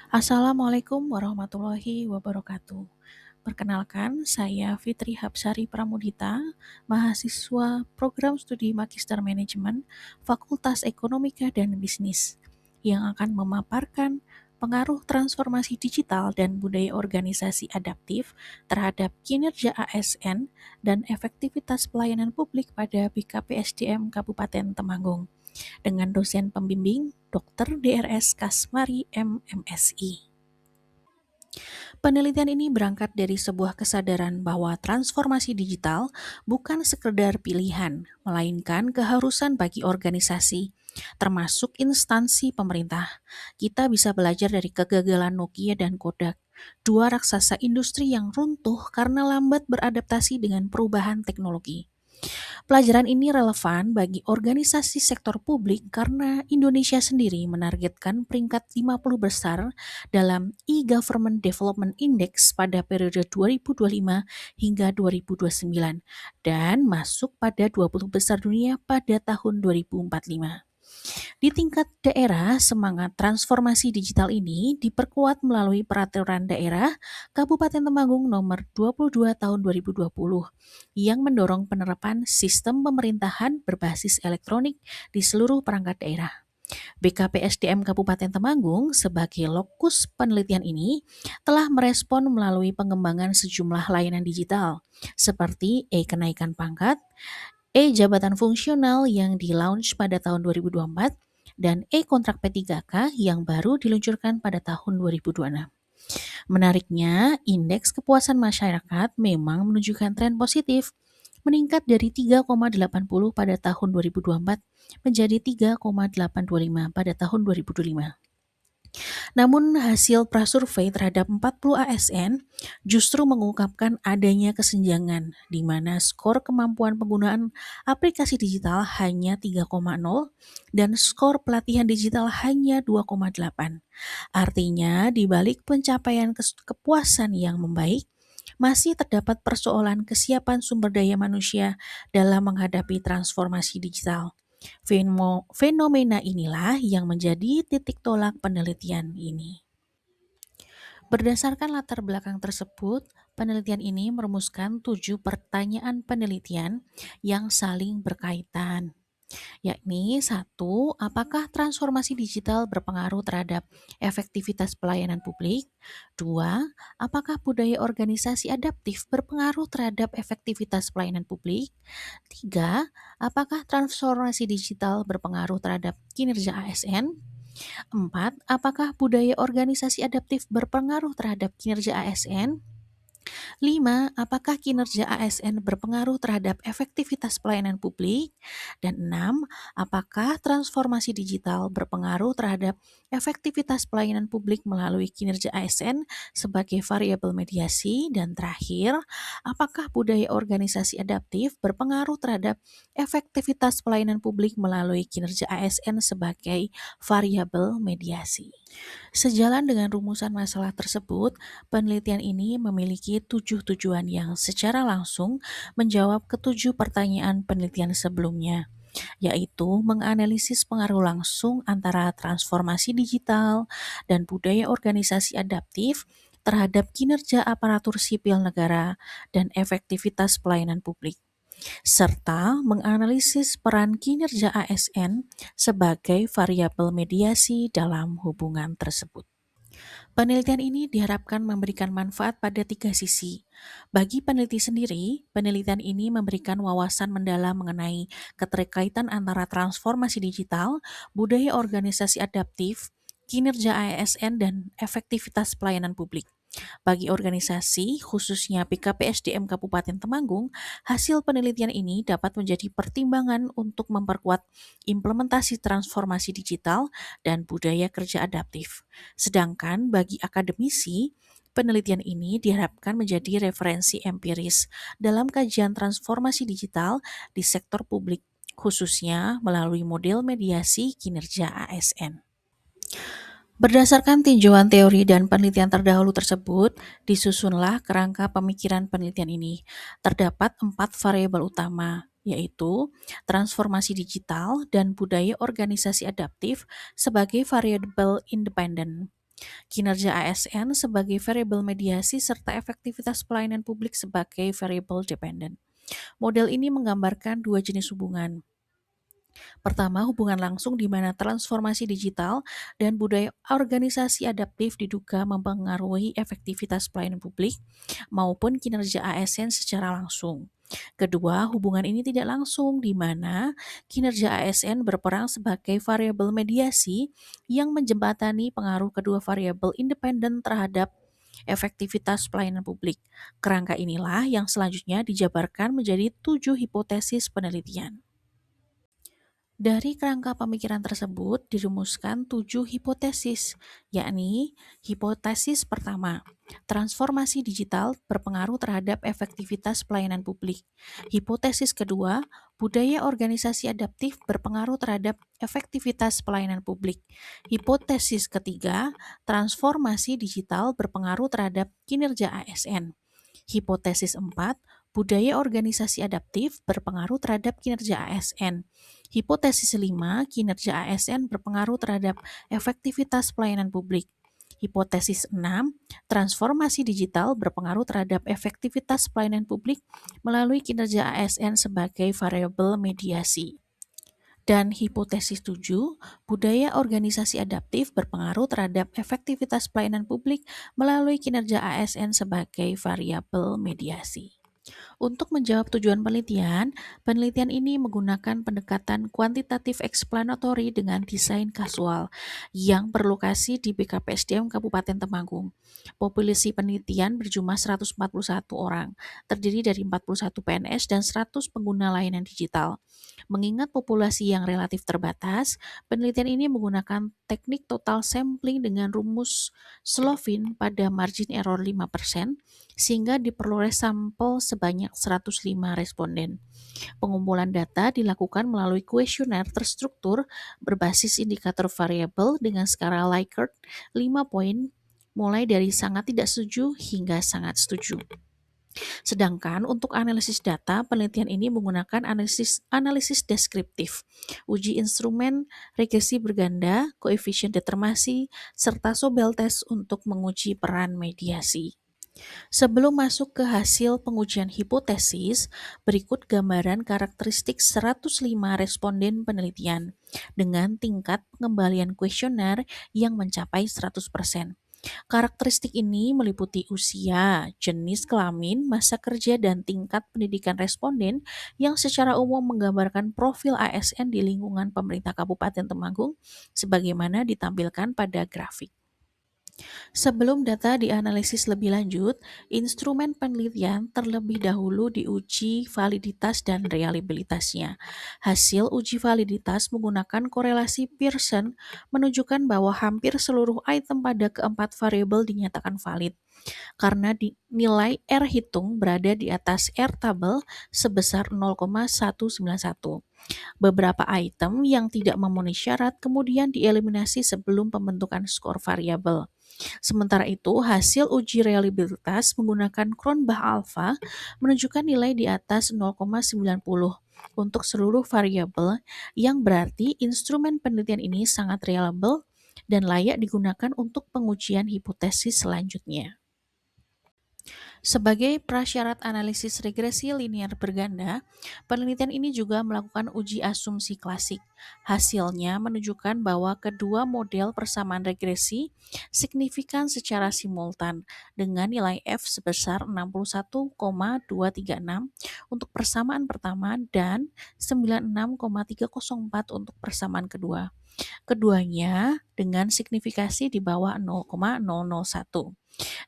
Assalamualaikum warahmatullahi wabarakatuh. Perkenalkan, saya Fitri Hapsari Pramudita, mahasiswa program studi Magister Manajemen, Fakultas Ekonomika dan Bisnis, yang akan memaparkan pengaruh transformasi digital dan budaya organisasi adaptif terhadap kinerja ASN dan efektivitas pelayanan publik pada BKPSDM Kabupaten Temanggung dengan dosen pembimbing Dr. DRS Kasmari MMSI. Penelitian ini berangkat dari sebuah kesadaran bahwa transformasi digital bukan sekedar pilihan, melainkan keharusan bagi organisasi, termasuk instansi pemerintah. Kita bisa belajar dari kegagalan Nokia dan Kodak, dua raksasa industri yang runtuh karena lambat beradaptasi dengan perubahan teknologi. Pelajaran ini relevan bagi organisasi sektor publik karena Indonesia sendiri menargetkan peringkat 50 besar dalam e-Government Development Index pada periode 2025 hingga 2029 dan masuk pada 20 besar dunia pada tahun 2045. Di tingkat daerah, semangat transformasi digital ini diperkuat melalui Peraturan Daerah Kabupaten Temanggung Nomor 22 Tahun 2020 yang mendorong penerapan sistem pemerintahan berbasis elektronik di seluruh perangkat daerah. BKPSDM Kabupaten Temanggung sebagai lokus penelitian ini telah merespon melalui pengembangan sejumlah layanan digital seperti e-kenaikan pangkat, e-jabatan fungsional yang di-launch pada tahun 2024, dan e-kontrak P3K yang baru diluncurkan pada tahun 2026. Menariknya, indeks kepuasan masyarakat memang menunjukkan tren positif, meningkat dari 3,80 pada tahun 2024 menjadi 3,825 pada tahun 2025. Namun hasil prasurvei terhadap 40 ASN justru mengungkapkan adanya kesenjangan di mana skor kemampuan penggunaan aplikasi digital hanya 3,0 dan skor pelatihan digital hanya 2,8. Artinya di balik pencapaian kepuasan yang membaik, masih terdapat persoalan kesiapan sumber daya manusia dalam menghadapi transformasi digital. Fenomena inilah yang menjadi titik tolak penelitian ini. Berdasarkan latar belakang tersebut, penelitian ini merumuskan 7 pertanyaan penelitian yang saling berkaitan, yakni satu, apakah transformasi digital berpengaruh terhadap efektivitas pelayanan publik? Dua, apakah budaya organisasi adaptif berpengaruh terhadap efektivitas pelayanan publik? Tiga, apakah transformasi digital berpengaruh terhadap kinerja ASN? 4. Apakah budaya organisasi adaptif berpengaruh terhadap kinerja ASN? 5. Apakah kinerja ASN berpengaruh terhadap efektivitas pelayanan publik? Dan 6. Apakah transformasi digital berpengaruh terhadap efektivitas pelayanan publik melalui kinerja ASN sebagai variabel mediasi? Dan terakhir, apakah budaya organisasi adaptif berpengaruh terhadap efektivitas pelayanan publik melalui kinerja ASN sebagai variabel mediasi? Sejalan dengan rumusan masalah tersebut, penelitian ini memiliki 7 tujuan yang secara langsung menjawab ketujuh pertanyaan penelitian sebelumnya, yaitu menganalisis pengaruh langsung antara transformasi digital dan budaya organisasi adaptif terhadap kinerja aparatur sipil negara dan efektivitas pelayanan publik, serta menganalisis peran kinerja ASN sebagai variabel mediasi dalam hubungan tersebut. Penelitian ini diharapkan memberikan manfaat pada 3 sisi. Bagi peneliti sendiri, penelitian ini memberikan wawasan mendalam mengenai keterkaitan antara transformasi digital, budaya organisasi adaptif, kinerja ASN, dan efektivitas pelayanan publik. Bagi organisasi, khususnya BKPSDM Kabupaten Temanggung, hasil penelitian ini dapat menjadi pertimbangan untuk memperkuat implementasi transformasi digital dan budaya kerja adaptif. Sedangkan bagi akademisi, penelitian ini diharapkan menjadi referensi empiris dalam kajian transformasi digital di sektor publik, khususnya melalui model mediasi kinerja ASN. Berdasarkan tinjauan teori dan penelitian terdahulu tersebut, disusunlah kerangka pemikiran penelitian ini. Terdapat 4 variabel utama, yaitu transformasi digital dan budaya organisasi adaptif sebagai variabel independen, kinerja ASN sebagai variabel mediasi, serta efektivitas pelayanan publik sebagai variabel dependen. Model ini menggambarkan dua jenis hubungan. Pertama, hubungan langsung di mana transformasi digital dan budaya organisasi adaptif diduga mempengaruhi efektivitas pelayanan publik maupun kinerja ASN secara langsung. Kedua, hubungan ini tidak langsung di mana kinerja ASN berperan sebagai variabel mediasi yang menjembatani pengaruh kedua variabel independen terhadap efektivitas pelayanan publik. Kerangka inilah yang selanjutnya dijabarkan menjadi 7 hipotesis penelitian. Dari kerangka pemikiran tersebut dirumuskan 7 hipotesis, yakni hipotesis pertama, transformasi digital berpengaruh terhadap efektivitas pelayanan publik. Hipotesis kedua, budaya organisasi adaptif berpengaruh terhadap efektivitas pelayanan publik. Hipotesis ketiga, transformasi digital berpengaruh terhadap kinerja ASN. Hipotesis 4, budaya organisasi adaptif berpengaruh terhadap kinerja ASN. Hipotesis 5, kinerja ASN berpengaruh terhadap efektivitas pelayanan publik. Hipotesis 6, transformasi digital berpengaruh terhadap efektivitas pelayanan publik melalui kinerja ASN sebagai variabel mediasi. Dan hipotesis 7, budaya organisasi adaptif berpengaruh terhadap efektivitas pelayanan publik melalui kinerja ASN sebagai variabel mediasi. Untuk menjawab tujuan penelitian, penelitian ini menggunakan pendekatan kuantitatif explanatory dengan desain kasual yang berlokasi di BKPSDM Kabupaten Temanggung. Populasi penelitian berjumlah 141 orang, terdiri dari 41 PNS dan 100 pengguna layanan digital. Mengingat populasi yang relatif terbatas, penelitian ini menggunakan teknik total sampling dengan rumus Slovin pada margin error 5%, sehingga diperoleh sampel sebanyak 105 responden. Pengumpulan data dilakukan melalui kuesioner terstruktur berbasis indikator variabel dengan skala Likert 5 poin, mulai dari sangat tidak setuju hingga sangat setuju. Sedangkan untuk analisis data, penelitian ini menggunakan analisis deskriptif, uji instrumen, regresi berganda, koefisien determinasi, serta Sobel test untuk menguji peran mediasi. Sebelum masuk ke hasil pengujian hipotesis, berikut gambaran karakteristik 105 responden penelitian dengan tingkat pengembalian kuesioner yang mencapai 100%. Karakteristik ini meliputi usia, jenis kelamin, masa kerja, dan tingkat pendidikan responden yang secara umum menggambarkan profil ASN di lingkungan pemerintah Kabupaten Temanggung sebagaimana ditampilkan pada grafik. Sebelum data dianalisis lebih lanjut, instrumen penelitian terlebih dahulu diuji validitas dan reliabilitasnya. Hasil uji validitas menggunakan korelasi Pearson menunjukkan bahwa hampir seluruh item pada keempat variabel dinyatakan valid, karena nilai R hitung berada di atas R tabel sebesar 0,191. Beberapa item yang tidak memenuhi syarat kemudian dieliminasi sebelum pembentukan skor variabel. Sementara itu, hasil uji reliabilitas menggunakan Cronbach alpha menunjukkan nilai di atas 0,90 untuk seluruh variabel, yang berarti instrumen penelitian ini sangat reliable dan layak digunakan untuk pengujian hipotesis selanjutnya. Sebagai prasyarat analisis regresi linear berganda, penelitian ini juga melakukan uji asumsi klasik. Hasilnya menunjukkan bahwa kedua model persamaan regresi signifikan secara simultan dengan nilai F sebesar 61,236 untuk persamaan pertama dan 96,304 untuk persamaan kedua. Keduanya dengan signifikasi di bawah 0,001.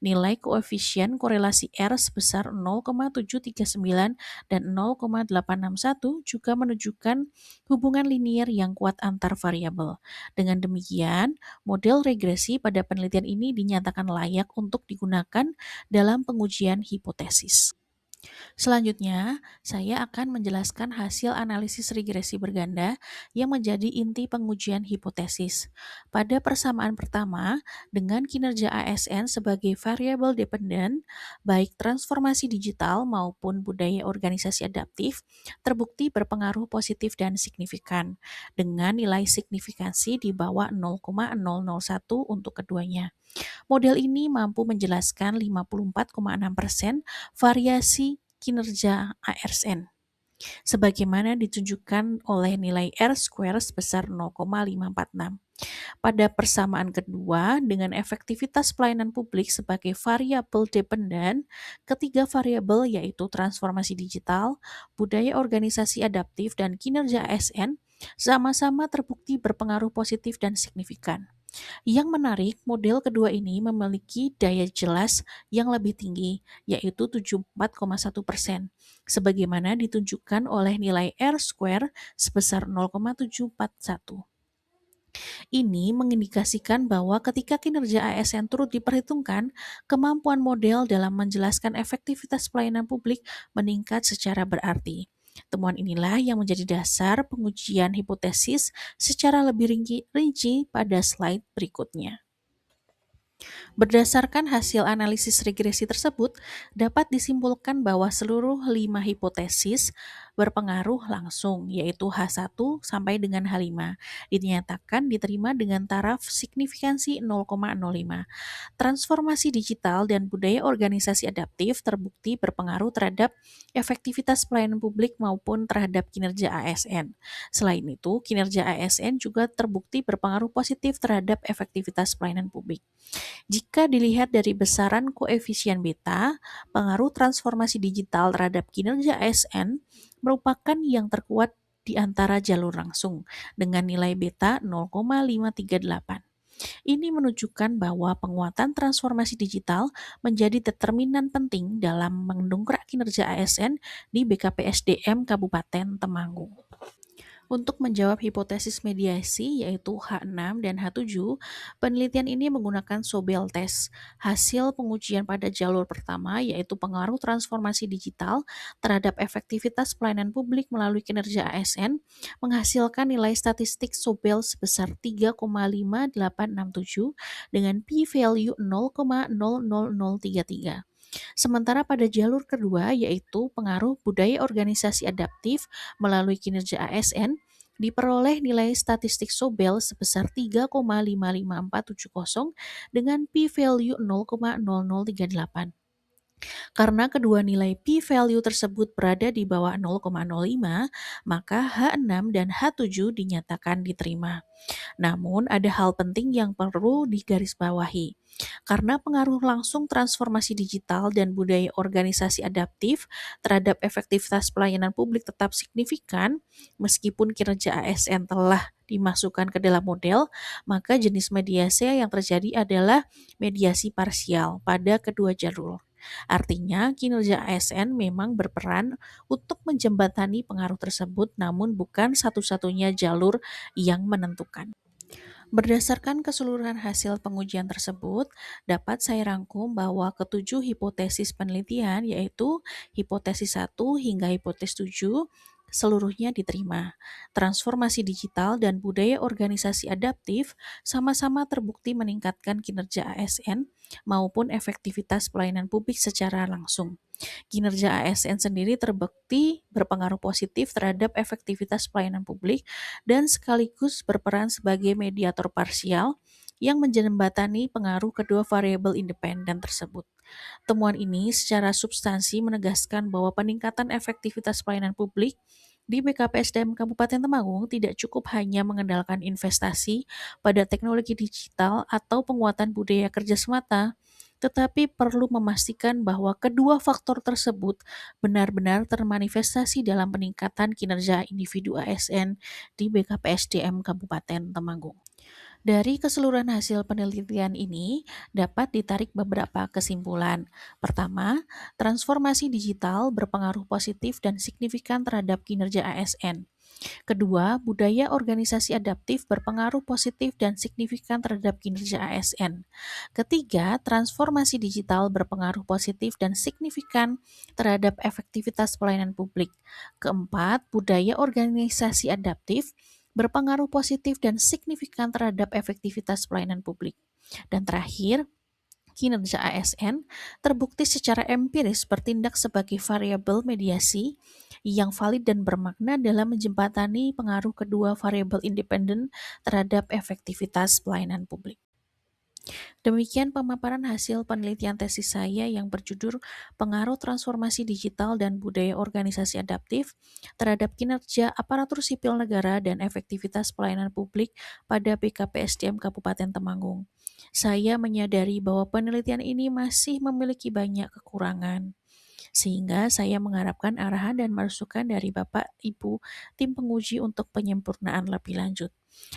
Nilai koefisien korelasi R sebesar 0,739 dan 0,861 juga menunjukkan hubungan linier yang kuat antar variabel. Dengan demikian, model regresi pada penelitian ini dinyatakan layak untuk digunakan dalam pengujian hipotesis. Selanjutnya, saya akan menjelaskan hasil analisis regresi berganda yang menjadi inti pengujian hipotesis. Pada persamaan pertama, dengan kinerja ASN sebagai variable dependent, baik transformasi digital maupun budaya organisasi adaptif terbukti berpengaruh positif dan signifikan, dengan nilai signifikansi di bawah 0,001 untuk keduanya. Model ini mampu menjelaskan 54,6% variasi kinerja ASN, sebagaimana ditunjukkan oleh nilai R-square sebesar 0,546. Pada persamaan kedua, dengan efektivitas pelayanan publik sebagai variabel dependen, ketiga variabel yaitu transformasi digital, budaya organisasi adaptif, dan kinerja ASN sama-sama terbukti berpengaruh positif dan signifikan. Yang menarik, model kedua ini memiliki daya jelas yang lebih tinggi, yaitu 74,1%, sebagaimana ditunjukkan oleh nilai R-square sebesar 0,741. Ini mengindikasikan bahwa ketika kinerja ASN turut diperhitungkan, kemampuan model dalam menjelaskan efektivitas pelayanan publik meningkat secara berarti. Temuan inilah yang menjadi dasar pengujian hipotesis secara lebih rinci pada slide berikutnya. Berdasarkan hasil analisis regresi tersebut, dapat disimpulkan bahwa seluruh 5 hipotesis berpengaruh langsung, yaitu H1 sampai dengan H5, dinyatakan diterima dengan taraf signifikansi 0,05. Transformasi digital dan budaya organisasi adaptif terbukti berpengaruh terhadap efektivitas pelayanan publik maupun terhadap kinerja ASN. Selain itu, kinerja ASN juga terbukti berpengaruh positif terhadap efektivitas pelayanan publik. Jika dilihat dari besaran koefisien beta, pengaruh transformasi digital terhadap kinerja ASN merupakan yang terkuat di antara jalur langsung dengan nilai beta 0,538. Ini menunjukkan bahwa penguatan transformasi digital menjadi determinan penting dalam mendongkrak kinerja ASN di BKPSDM Kabupaten Temanggung. Untuk menjawab hipotesis mediasi yaitu H6 dan H7, penelitian ini menggunakan Sobel test. Hasil pengujian pada jalur pertama yaitu pengaruh transformasi digital terhadap efektivitas pelayanan publik melalui kinerja ASN menghasilkan nilai statistik Sobel sebesar 3,5867 dengan p-value 0,00033. Sementara pada jalur kedua yaitu pengaruh budaya organisasi adaptif melalui kinerja ASN diperoleh nilai statistik Sobel sebesar 3,55470 dengan p-value 0,0038. Karena kedua nilai p-value tersebut berada di bawah 0,05, maka H6 dan H7 dinyatakan diterima. Namun, ada hal penting yang perlu digarisbawahi. Karena pengaruh langsung transformasi digital dan budaya organisasi adaptif terhadap efektivitas pelayanan publik tetap signifikan, meskipun kinerja ASN telah dimasukkan ke dalam model, maka jenis mediasi yang terjadi adalah mediasi parsial pada kedua jalur. Artinya, kinerja ASN memang berperan untuk menjembatani pengaruh tersebut, namun bukan satu-satunya jalur yang menentukan. Berdasarkan keseluruhan hasil pengujian tersebut, dapat saya rangkum bahwa ketujuh hipotesis penelitian yaitu hipotesis 1 hingga hipotesis 7 seluruhnya diterima. Transformasi digital dan budaya organisasi adaptif sama-sama terbukti meningkatkan kinerja ASN maupun efektivitas pelayanan publik secara langsung. Kinerja ASN sendiri terbukti berpengaruh positif terhadap efektivitas pelayanan publik dan sekaligus berperan sebagai mediator parsial yang menjembatani pengaruh kedua variabel independen tersebut. Temuan ini secara substansi menegaskan bahwa peningkatan efektivitas pelayanan publik di BKPSDM Kabupaten Temanggung tidak cukup hanya mengandalkan investasi pada teknologi digital atau penguatan budaya kerja semata, tetapi perlu memastikan bahwa kedua faktor tersebut benar-benar termanifestasi dalam peningkatan kinerja individu ASN di BKPSDM Kabupaten Temanggung. Dari keseluruhan hasil penelitian ini dapat ditarik beberapa kesimpulan. Pertama, transformasi digital berpengaruh positif dan signifikan terhadap kinerja ASN. Kedua, budaya organisasi adaptif berpengaruh positif dan signifikan terhadap kinerja ASN. Ketiga, transformasi digital berpengaruh positif dan signifikan terhadap efektivitas pelayanan publik. Keempat, budaya organisasi adaptif berpengaruh positif dan signifikan terhadap efektivitas pelayanan publik. Dan terakhir, kinerja ASN terbukti secara empiris bertindak sebagai variabel mediasi yang valid dan bermakna dalam menjembatani pengaruh kedua variabel independen terhadap efektivitas pelayanan publik. Demikian pemaparan hasil penelitian tesis saya yang berjudul Pengaruh Transformasi Digital dan Budaya Organisasi Adaptif terhadap Kinerja Aparatur Sipil Negara dan Efektivitas Pelayanan Publik pada BKPSDM Kabupaten Temanggung. Saya menyadari bahwa penelitian ini masih memiliki banyak kekurangan, sehingga saya mengharapkan arahan dan masukan dari Bapak Ibu tim penguji untuk penyempurnaan lebih lanjut.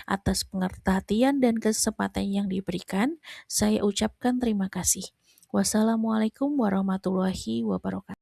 Atas pengertian dan kesempatan yang diberikan, saya ucapkan terima kasih. Wassalamualaikum warahmatullahi wabarakatuh.